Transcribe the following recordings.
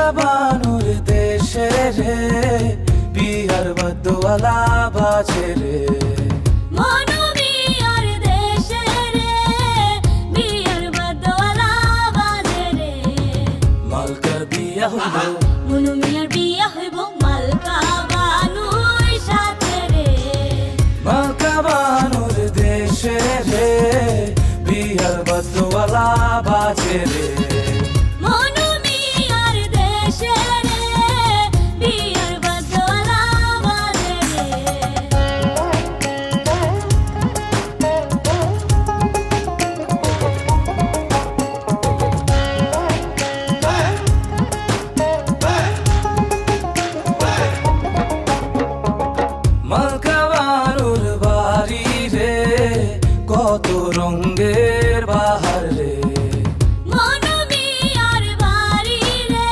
মালকা বানুর দেশে রে বিহার বদওয়ালা বাজে রে মনু মিয়ার দেশে রে বিয়ার বদওয়ালা বাজে রে মালকার বিয়া হইল মনু মিয়ার বিয়া হইব মালকা বানুর সাথে রে মালকা বানুর দেশে রে বিহার বদওয়ালা বাজে রে মনু মিয়ার দেশে রে বিয়ার বদওয়ালা বাজে মালকা বানুর বাড়ি রে কত রঙের বাহার রে মনু মিয়ার বাড়ি রে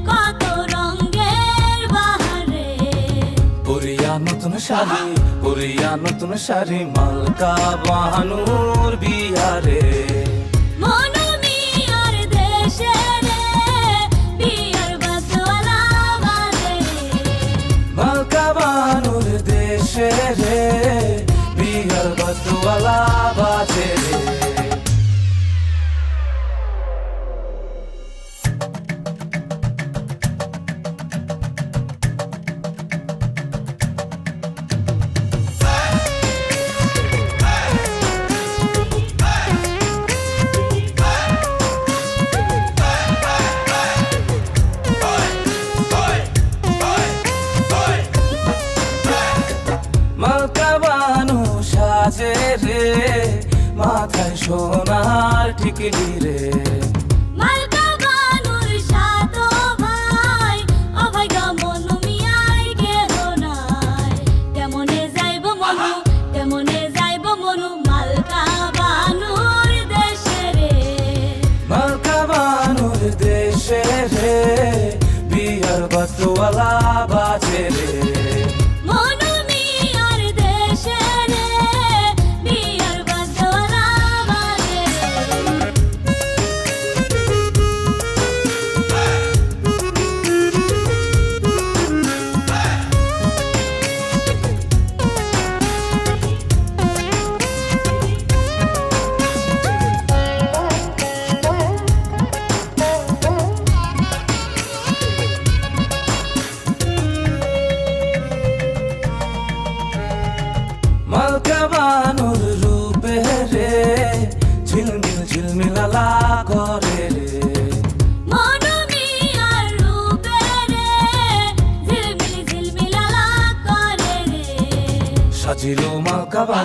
কত রঙের বাহার রে পরিয়া নতুন শাড়ি মালকা বানুর বিয়ারে মনু মিয়ার দেশে রে বিয়ার বদওয়ালা বাজে মালকা বানুর দেশে রে বিহার বদওয়ালা বাজে রে মালকা বানু সাজে রে মাথায় সোনার টিকলি রে মালকা বানুর সাতো ভাই অভাই গা মনু মিয়ার কেহ নাই তেমনে যাইব মনু মালকা বানুর দেশে রে মালকা বানুর দেশে রে বিহার বদওয়ালা বাজে রে মনু মিয়ার দেশে রে বিয়ার বদওয়ালা বাজে মালকা বানুর রূপে রে ঝিলমিলালা করে রে মনু মিয়ার রূপে রে ঝিলমিলালা করে রে সাজিল মালকা বানু